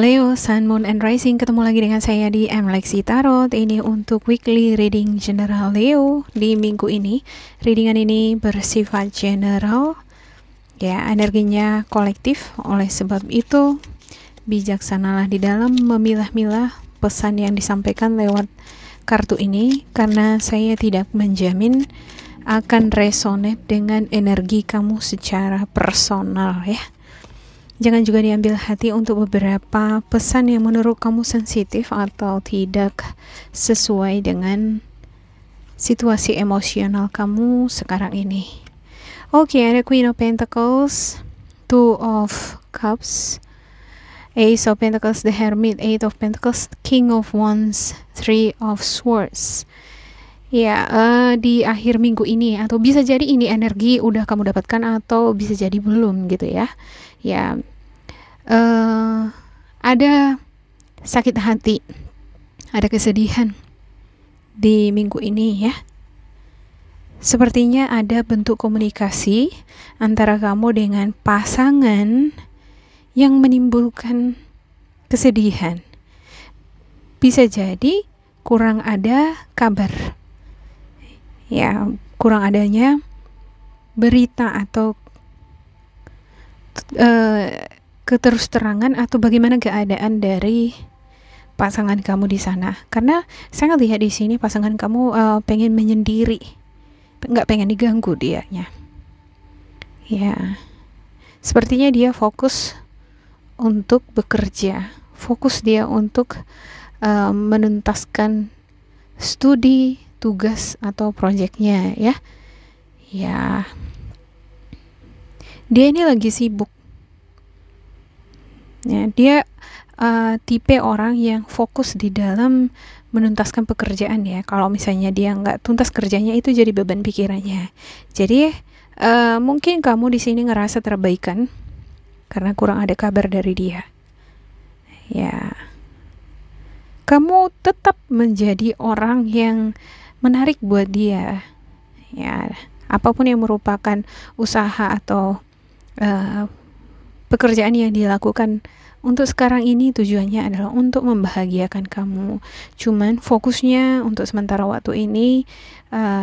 Leo, Sun, Moon, and Rising, ketemu lagi dengan saya di Lexi Tarot. Ini untuk weekly reading general Leo di minggu ini. Readingan ini bersifat general, ya, energinya kolektif. Oleh sebab itu, bijaksanalah di dalam memilah-milah pesan yang disampaikan lewat kartu ini, karena saya tidak menjamin akan resonate dengan energi kamu secara personal, ya. Jangan juga diambil hati untuk beberapa pesan yang menurut kamu sensitif atau tidak sesuai dengan situasi emosional kamu sekarang ini. Oke, ada Queen of Pentacles, Two of Cups, Ace of Pentacles, The Hermit, Eight of Pentacles, King of Wands, Three of Swords. Ya, di akhir minggu ini, atau bisa jadi ini energi udah kamu dapatkan atau bisa jadi belum gitu ya. Ya, ada sakit hati, ada kesedihan di minggu ini ya. Sepertinya ada bentuk komunikasi antara kamu dengan pasangan yang menimbulkan kesedihan. Bisa jadi kurang ada kabar. Ya, kurang adanya berita atau keterus-terangan atau bagaimana keadaan dari pasangan kamu di sana. Karena saya lihat di sini pasangan kamu pengen menyendiri, nggak pengen diganggu dianya. Ya, sepertinya dia fokus untuk bekerja, fokus dia untuk menuntaskan studi, tugas atau proyeknya ya. Ya, dia ini lagi sibuk. Ya, dia tipe orang yang fokus di dalam menuntaskan pekerjaan ya. Kalau misalnya dia nggak tuntas kerjanya, itu jadi beban pikirannya. Jadi mungkin kamu di sini ngerasa terabaikan karena kurang ada kabar dari dia. Ya, kamu tetap menjadi orang yang menarik buat dia. Ya, apapun yang merupakan usaha atau pekerjaan yang dilakukan untuk sekarang ini tujuannya adalah untuk membahagiakan kamu. Cuman fokusnya untuk sementara waktu ini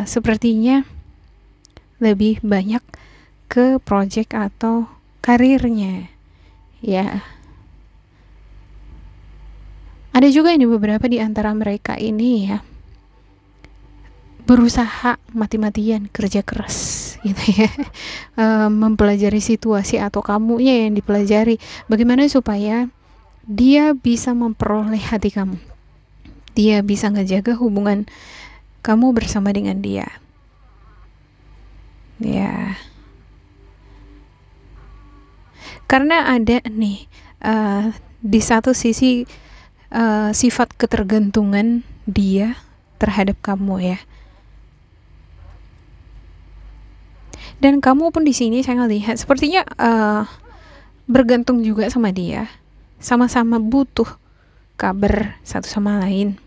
sepertinya lebih banyak ke project atau karirnya. Ya. Ada juga ini beberapa di antara mereka ini ya, berusaha mati-matian, kerja keras gitu ya, mempelajari situasi atau kamunya yang dipelajari bagaimana supaya dia bisa memperoleh hati kamu, dia bisa ngejaga hubungan kamu bersama dengan dia ya. Karena ada nih di satu sisi sifat ketergantungan dia terhadap kamu ya. Dan kamu pun di sini saya lihat sepertinya bergantung juga sama dia, sama-sama butuh kabar satu sama lain.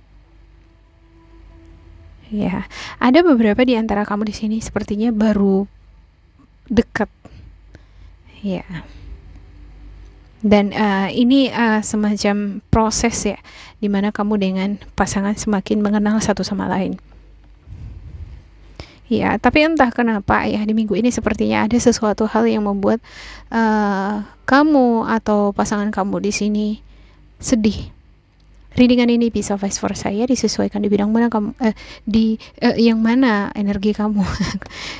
Ya, ada beberapa di antara kamu di sini sepertinya baru dekat, ya. Dan ini semacam proses ya, dimana kamu dengan pasangan semakin mengenal satu sama lain. Ya, tapi entah kenapa ya di minggu ini sepertinya ada sesuatu hal yang membuat kamu atau pasangan kamu di sini sedih. Readingan ini bisa vice versa ya, disesuaikan di bidang mana kamu, yang mana energi kamu.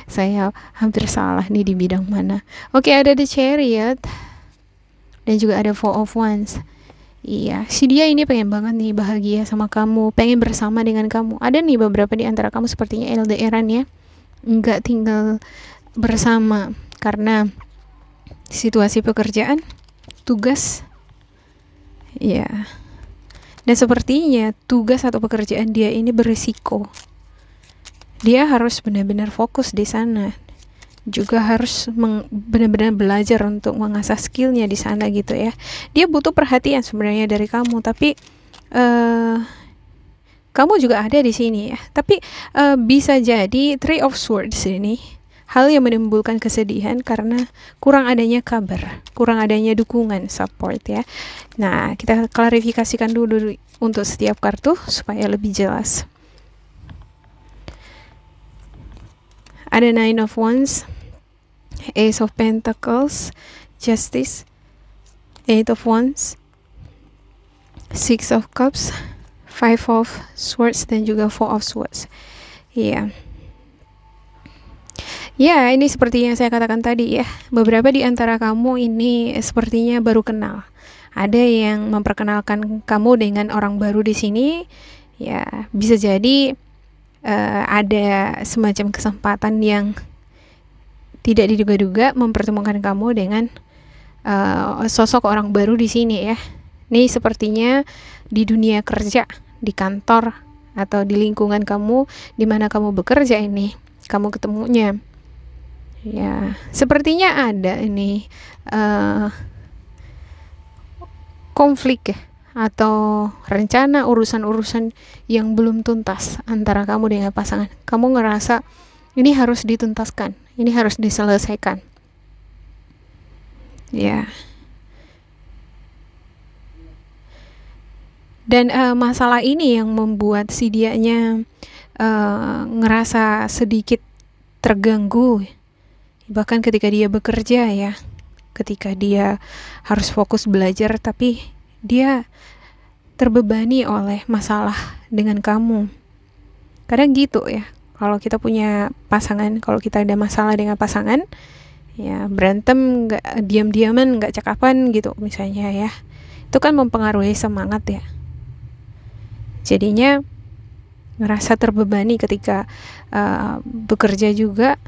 Saya hampir salah nih di bidang mana. Oke, ada The Chariot dan juga ada Four of Wands. Iya, si dia ini pengen banget nih bahagia sama kamu, pengen bersama dengan kamu. Ada nih beberapa di antara kamu sepertinya LDR-an ya, nggak tinggal bersama karena situasi pekerjaan, tugas, ya. Dan sepertinya tugas atau pekerjaan dia ini berisiko. Dia harus benar-benar fokus di sana. Juga harus benar-benar belajar untuk mengasah skillnya di sana gitu ya. Dia butuh perhatian sebenarnya dari kamu, tapi kamu juga ada di sini ya. Tapi bisa jadi Three of Swords ini hal yang menimbulkan kesedihan karena kurang adanya kabar, kurang adanya dukungan, support ya. Nah, kita klarifikasikan dulu untuk setiap kartu supaya lebih jelas. Ada Nine of Wands, Ace of Pentacles, Justice, Eight of Wands, Six of Cups, Five of Swords, dan juga Four of Swords. Iya. Ya, ini seperti yang saya katakan tadi ya. Beberapa di antara kamu ini sepertinya baru kenal. Ada yang memperkenalkan kamu dengan orang baru di sini. Ya, bisa jadi ada semacam kesempatan yang tidak diduga-duga mempertemukan kamu dengan sosok orang baru di sini ya. Ini sepertinya di dunia kerja, di kantor atau di lingkungan kamu di mana kamu bekerja ini kamu ketemunya. Ya, sepertinya ada ini konflik ya, atau rencana urusan-urusan yang belum tuntas antara kamu dengan pasangan. Kamu ngerasa ini harus dituntaskan, ini harus diselesaikan. Ya. Dan masalah ini yang membuat si dianya ngerasa sedikit terganggu. Bahkan ketika dia bekerja ya, ketika dia harus fokus belajar, tapi dia terbebani oleh masalah dengan kamu. Kadang gitu ya, kalau kita punya pasangan, kalau kita ada masalah dengan pasangan, ya berantem nggak diam-diaman, nggak cakapan gitu misalnya ya, itu kan mempengaruhi semangat ya. Jadinya ngerasa terbebani ketika bekerja juga,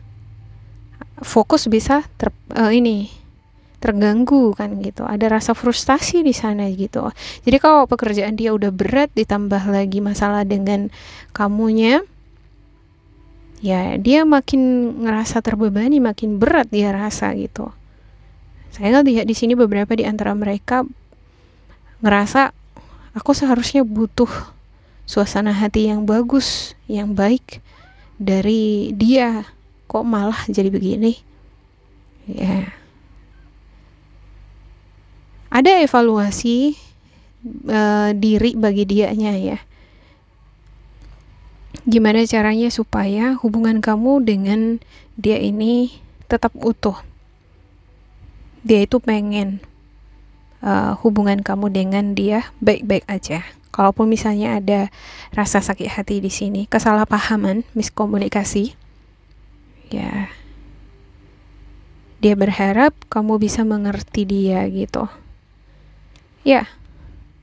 fokus bisa terganggu kan gitu, ada rasa frustasi di sana gitu. Jadi kalau pekerjaan dia udah berat ditambah lagi masalah dengan kamunya, ya dia makin ngerasa terbebani, makin berat dia rasa gitu. Saya lihat di sini beberapa di antara mereka ngerasa aku seharusnya butuh suasana hati yang bagus, yang baik dari dia, kok malah jadi begini ya. Ada evaluasi diri bagi dianya ya. Gimana caranya supaya hubungan kamu dengan dia ini tetap utuh. Dia itu pengen hubungan kamu dengan dia baik-baik aja. Kalaupun misalnya ada rasa sakit hati di sini, kesalahpahaman, miskomunikasi, ya dia berharap kamu bisa mengerti dia gitu. Ya,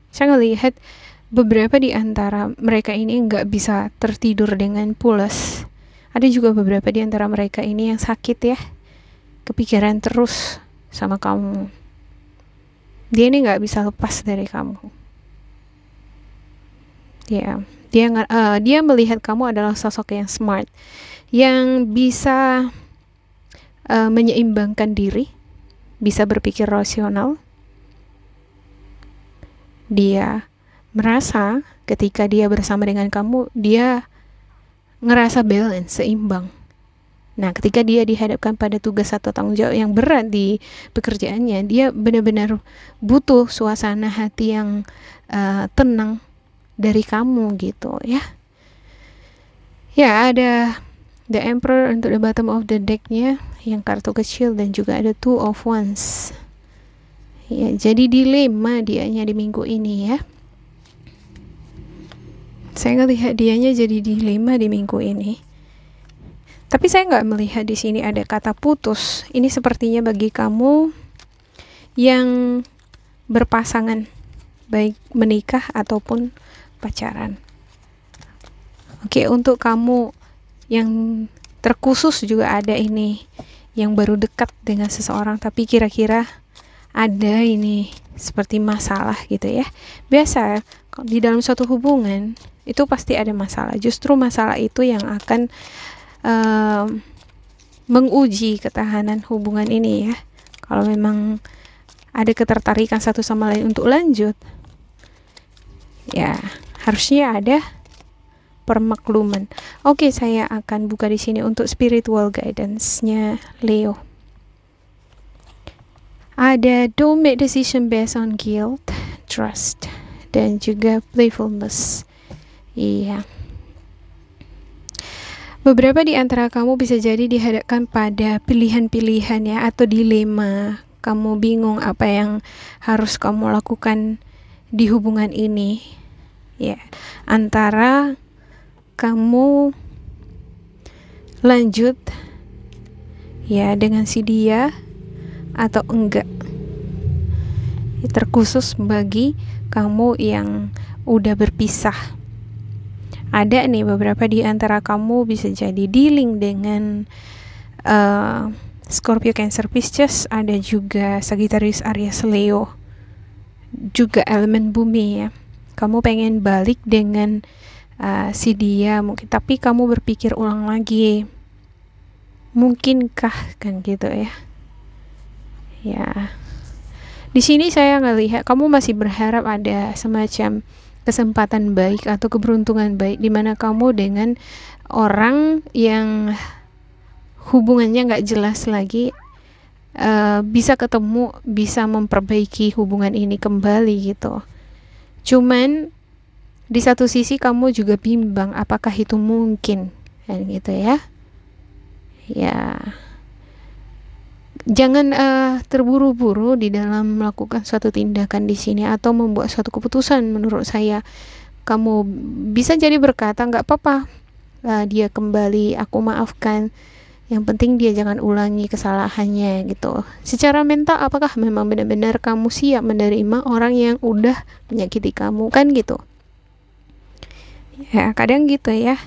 saya ngelihat beberapa di antara mereka ini nggak bisa tertidur dengan pulas. Ada juga beberapa di antara mereka ini yang sakit ya, kepikiran terus sama kamu. Dia ini nggak bisa lepas dari kamu. Ya, dia melihat kamu adalah sosok yang smart, yang bisa menyeimbangkan diri, bisa berpikir rasional. Dia merasa ketika dia bersama dengan kamu, dia ngerasa balance, seimbang. Nah, ketika dia dihadapkan pada tugas atau tanggung jawab yang berat di pekerjaannya, dia benar-benar butuh suasana hati yang tenang dari kamu gitu ya. Ya, ada The Emperor untuk the bottom of the deck-nya, yang kartu kecil, dan juga ada Two of Wands. Ya, jadi dilema dianya di minggu ini ya. Saya ngelihat dianya jadi dilema di minggu ini. Tapi saya nggak melihat di sini ada kata putus. Ini sepertinya bagi kamu yang berpasangan, baik menikah ataupun pacaran. Oke, untuk kamu yang terkhusus juga ada ini, yang baru dekat dengan seseorang tapi kira-kira ada ini seperti masalah gitu ya. Biasa di dalam suatu hubungan itu pasti ada masalah. Justru masalah itu yang akan menguji ketahanan hubungan ini ya. Kalau memang ada ketertarikan satu sama lain untuk lanjut, ya harusnya ada permakluman. Oke, saya akan buka di sini untuk spiritual guidance-nya Leo. Ada don't make decision based on guilt, trust, dan juga playfulness. Iya. Beberapa di antara kamu bisa jadi dihadapkan pada pilihan-pilihan ya, atau dilema. Kamu bingung apa yang harus kamu lakukan di hubungan ini. Ya, antara kamu lanjut ya dengan si dia atau enggak. Terkhusus bagi kamu yang udah berpisah. Ada nih beberapa di antara kamu bisa jadi dealing dengan Scorpio, Cancer, Pisces, ada juga Sagittarius, Aries, Leo, juga elemen bumi ya. Kamu pengen balik dengan si dia mungkin, tapi kamu berpikir ulang lagi, mungkinkah, kan gitu ya. Ya, di sini saya ngelihat kamu masih berharap ada semacam kesempatan baik atau keberuntungan baik di mana kamu dengan orang yang hubungannya nggak jelas lagi bisa ketemu, bisa memperbaiki hubungan ini kembali gitu. Cuman di satu sisi kamu juga bimbang apakah itu mungkin, kan gitu ya. Ya, jangan terburu-buru di dalam melakukan suatu tindakan di sini atau membuat suatu keputusan. Menurut saya, kamu bisa jadi berkata nggak apa-apa, dia kembali, aku maafkan. Yang penting dia jangan ulangi kesalahannya gitu. Secara mental, apakah memang benar-benar kamu siap menerima orang yang udah menyakiti kamu, kan gitu? Ya, kadang gitu ya.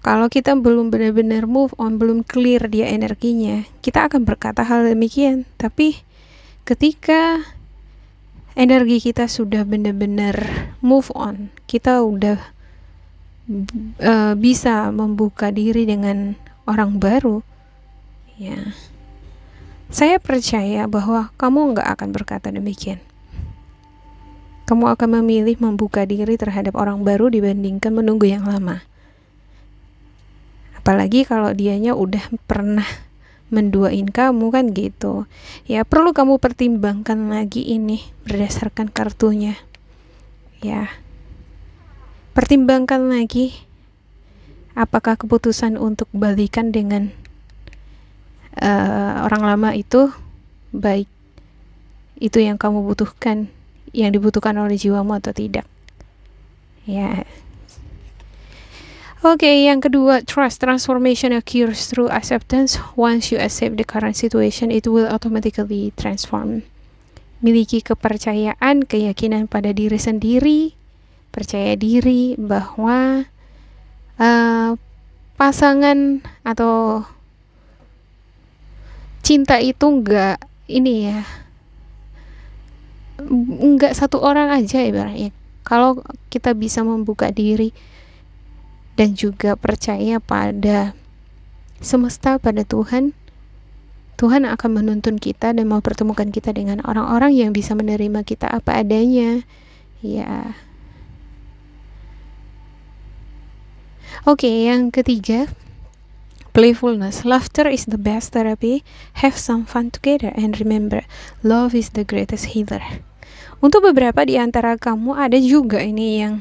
Kalau kita belum benar-benar move on, belum clear dia energinya, kita akan berkata hal demikian. Tapi ketika energi kita sudah benar-benar move on, kita udah bisa membuka diri dengan orang baru, ya, saya percaya bahwa kamu nggak akan berkata demikian. Kamu akan memilih membuka diri terhadap orang baru dibandingkan menunggu yang lama. Apalagi kalau dianya udah pernah menduain kamu, kan gitu. Ya, perlu kamu pertimbangkan lagi ini berdasarkan kartunya. Ya, pertimbangkan lagi apakah keputusan untuk balikan dengan orang lama itu baik, itu yang kamu butuhkan, yang dibutuhkan oleh jiwamu atau tidak. Ya. Oke, yang kedua, trust. Transformation occurs through acceptance. Once you accept the current situation, it will automatically transform. Miliki kepercayaan, keyakinan pada diri sendiri, percaya diri bahwa pasangan atau cinta itu enggak ini ya, enggak satu orang aja ibaratnya. Kalau kita bisa membuka diri dan juga percaya pada semesta, pada Tuhan, Tuhan akan menuntun kita dan mempertemukan kita dengan orang-orang yang bisa menerima kita apa adanya. Ya. Oke, yang ketiga, playfulness. Laughter is the best therapy. Have some fun together and remember, love is the greatest healer. Untuk beberapa di antara kamu ada juga ini yang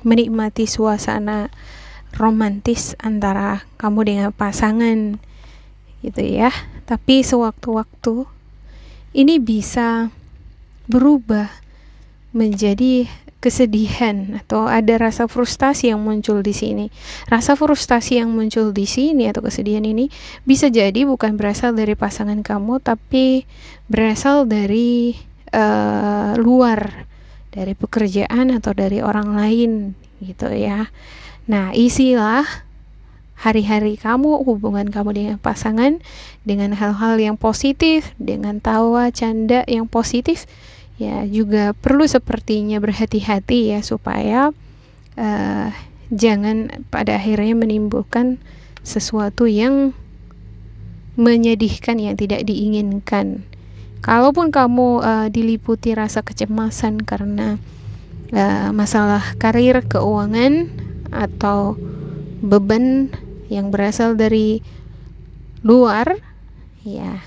menikmati suasana romantis antara kamu dengan pasangan gitu ya. Tapi sewaktu-waktu ini bisa berubah menjadi kesedihan atau ada rasa frustasi yang muncul di sini. Rasa frustasi yang muncul di sini atau kesedihan ini bisa jadi bukan berasal dari pasangan kamu, tapi berasal dari luar, dari pekerjaan atau dari orang lain gitu ya. Nah, isilah hari-hari kamu, hubungan kamu dengan pasangan dengan hal-hal yang positif, dengan tawa, canda yang positif. Ya, juga perlu sepertinya berhati-hati ya supaya jangan pada akhirnya menimbulkan sesuatu yang menyedihkan, yang tidak diinginkan. Kalaupun kamu diliputi rasa kecemasan karena masalah karir, keuangan, atau beban yang berasal dari luar, ya,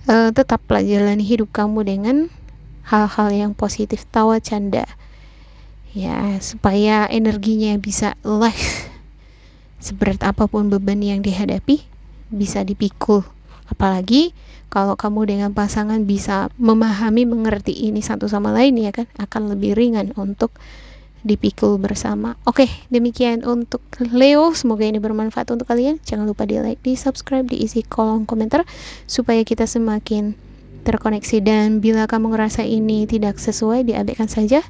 tetaplah jalani hidup kamu dengan hal-hal yang positif, tawa canda, ya, supaya energinya bisa live. Seberat apapun beban yang dihadapi bisa dipikul. Apalagi kalau kamu dengan pasangan bisa memahami, mengerti ini satu sama lain, ya kan, akan lebih ringan untuk dipikul bersama. Oke, demikian untuk Leo. Semoga ini bermanfaat untuk kalian. Jangan lupa di like, di subscribe, diisi kolom komentar supaya kita semakin terkoneksi. Dan bila kamu ngerasa ini tidak sesuai, diabaikan saja,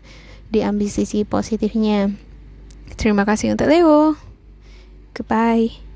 diambil sisi positifnya. Terima kasih untuk Leo. Goodbye.